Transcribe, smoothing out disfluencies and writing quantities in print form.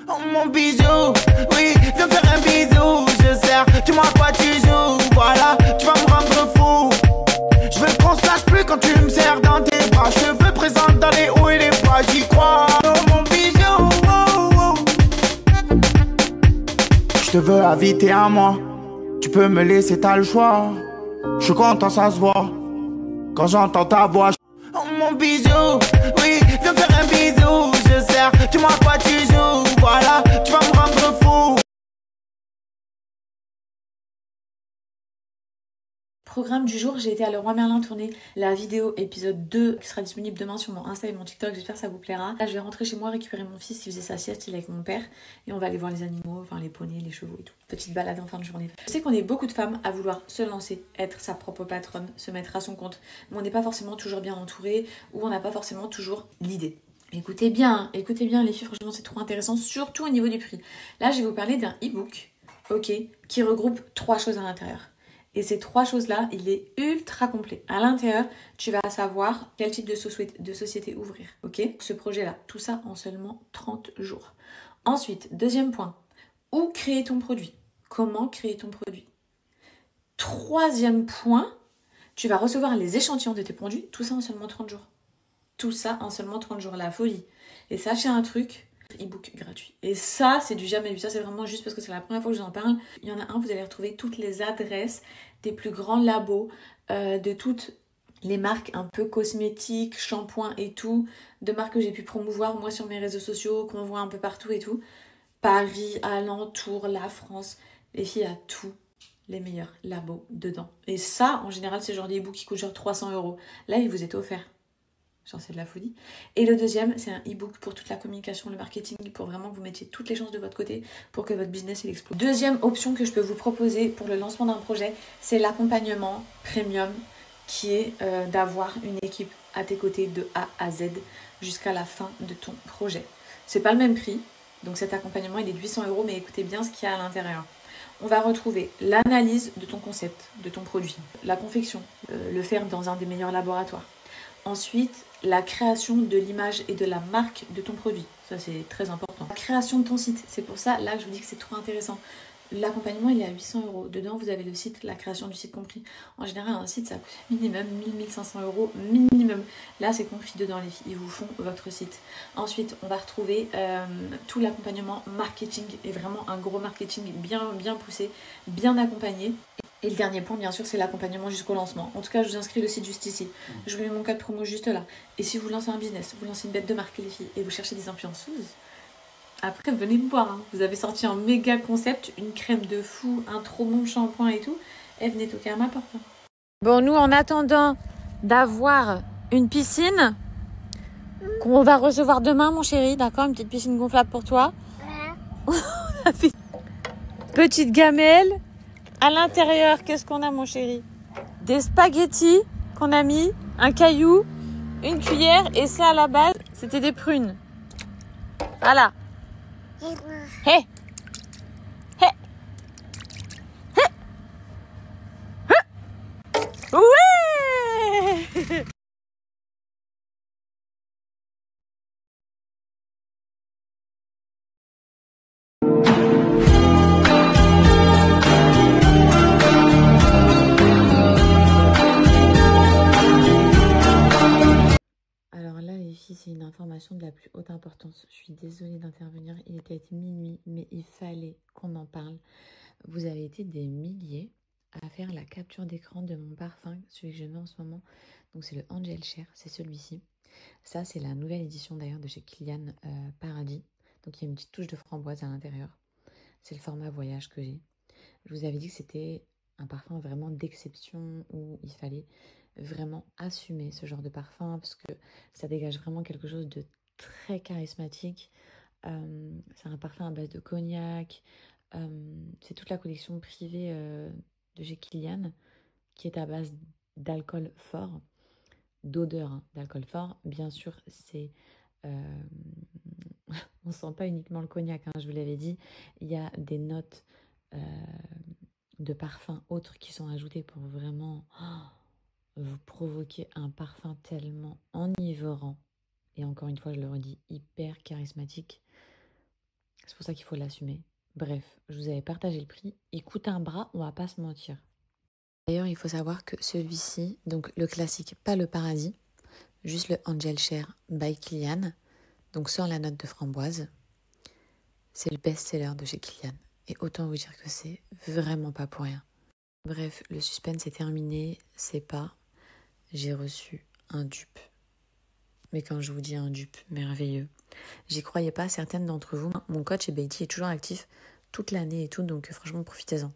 Oh mon bisou, oui, viens faire un bisou. Je sers, tu m'as pas, tu joues. Voilà, tu vas me rendre fou. Je veux qu'on se lâche plus quand tu me serres dans tes bras. Je te veux présente dans les hauts et les bas, j'y crois. Oh mon bisou, oh, oh. Je te veux inviter à moi. Tu peux me laisser, t'as le choix. Je suis content, ça se voit. Quand j'entends ta voix. Oh mon bisou, oui, viens faire un bisou. Je sers, tu m'as pas, tu joues. Voilà, tu vas me rendre fou. Programme du jour, j'ai été à Leroy Merlin tourner la vidéo épisode 2 qui sera disponible demain sur mon Insta et mon TikTok, j'espère que ça vous plaira. Là je vais rentrer chez moi récupérer mon fils, il faisait sa sieste, il est avec mon père et on va aller voir les animaux, enfin les poneys, les chevaux et tout. Petite balade en fin de journée. Je sais qu'on est beaucoup de femmes à vouloir se lancer, être sa propre patronne, se mettre à son compte, mais on n'est pas forcément toujours bien entouré ou on n'a pas forcément toujours l'idée. Écoutez bien les filles, franchement c'est trop intéressant, surtout au niveau du prix. Là je vais vous parler d'un e-book, ok, qui regroupe 3 choses à l'intérieur. Et ces 3 choses-là, il est ultra complet. À l'intérieur, tu vas savoir quel type de société ouvrir, ok? Ce projet-là, tout ça en seulement 30 jours. Ensuite, deuxième point, où créer ton produit? Comment créer ton produit? Troisième point, tu vas recevoir les échantillons de tes produits, tout ça en seulement 30 jours. Tout ça en seulement 30 jours, la folie. Et sachez un truc, e-book gratuit. Et ça, c'est du jamais vu. Ça, c'est vraiment juste parce que c'est la première fois que je vous en parle. Il y en a un, vous allez retrouver toutes les adresses des plus grands labos, de toutes les marques un peu cosmétiques, shampoings et tout, de marques que j'ai pu promouvoir moi sur mes réseaux sociaux, qu'on voit un peu partout et tout. Paris, alentour, la France, les filles à tous les meilleurs labos dedans. Et ça, en général, c'est genre des e-books qui coûtent genre 300 €. Là, il vous est offert. Genre c'est de la folie. Et le deuxième, c'est un e-book pour toute la communication, le marketing, pour vraiment que vous mettiez toutes les chances de votre côté pour que votre business il explose. Deuxième option que je peux vous proposer pour le lancement d'un projet, c'est l'accompagnement premium qui est d'avoir une équipe à tes côtés de A à Z jusqu'à la fin de ton projet. C'est pas le même prix, donc cet accompagnement il est de 800 €, mais écoutez bien ce qu'il y a à l'intérieur. On va retrouver l'analyse de ton concept, de ton produit, la confection, le faire dans un des meilleurs laboratoires. Ensuite, la création de l'image et de la marque de ton produit. Ça, c'est très important. La création de ton site. C'est pour ça, là, que je vous dis que c'est trop intéressant. L'accompagnement, il est à 800 €. Dedans, vous avez le site, la création du site compris. En général, un site, ça coûte minimum 1000-1500 € minimum. Là, c'est compris dedans, les filles. Ils vous font votre site. Ensuite, on va retrouver tout l'accompagnement marketing. Et vraiment un gros marketing bien poussé, bien accompagné. Et le dernier point, bien sûr, c'est l'accompagnement jusqu'au lancement. En tout cas, je vous inscris le site juste ici. Je vous mets mon code promo juste là. Et si vous lancez un business, vous lancez une bête de marque, les filles, et vous cherchez des influenceuses, après, venez me voir. Hein. Vous avez sorti un méga concept, une crème de fou, un trop bon shampoing et tout. Et venez toquer à ma porte. Hein. Bon, nous, en attendant d'avoir une piscine qu'on va recevoir demain, mon chéri, d'accord? Une petite piscine gonflable pour toi. On a fait petite gamelle. À l'intérieur, qu'est-ce qu'on a, mon chéri? Des spaghettis qu'on a mis, un caillou, une cuillère, et ça, à la base, c'était des prunes. Voilà. Hé! Hé! Hé! Ouais! Alors là, les filles, c'est une information de la plus haute importance. Je suis désolée d'intervenir. Il était minuit, mais il fallait qu'on en parle. Vous avez été des milliers à faire la capture d'écran de mon parfum, celui que je mets en ce moment. Donc c'est le Angel Share, c'est celui-ci. Ça, c'est la nouvelle édition d'ailleurs de chez Kilian Paradis. Donc il y a une petite touche de framboise à l'intérieur. C'est le format voyage que j'ai. Je vous avais dit que c'était un parfum vraiment d'exception où il fallait vraiment assumer ce genre de parfum parce que ça dégage vraiment quelque chose de très charismatique. C'est un parfum à base de cognac. C'est toute la collection privée de chez Kilian qui est à base d'alcool fort, d'odeur hein, d'alcool fort. Bien sûr, c'est... on sent pas uniquement le cognac, hein, je vous l'avais dit. Il y a des notes de parfums autres qui sont ajoutées pour vraiment vous provoquer un parfum tellement enivrant. Et encore une fois, je le redis, hyper charismatique. C'est pour ça qu'il faut l'assumer. Bref, je vous avais partagé le prix. Il coûte un bras, on va pas se mentir. D'ailleurs, il faut savoir que celui-ci, donc le classique, pas le paradis, juste le Angel Share by Kilian, donc sans la note de framboise, c'est le best-seller de chez Kilian. Et autant vous dire que c'est vraiment pas pour rien. Bref, le suspense est terminé, c'est pas. J'ai reçu un dupe. Mais quand je vous dis un dupe, merveilleux. J'y croyais pas, certaines d'entre vous. Mon code chez Beatty est toujours actif toute l'année et tout, donc franchement, profitez-en.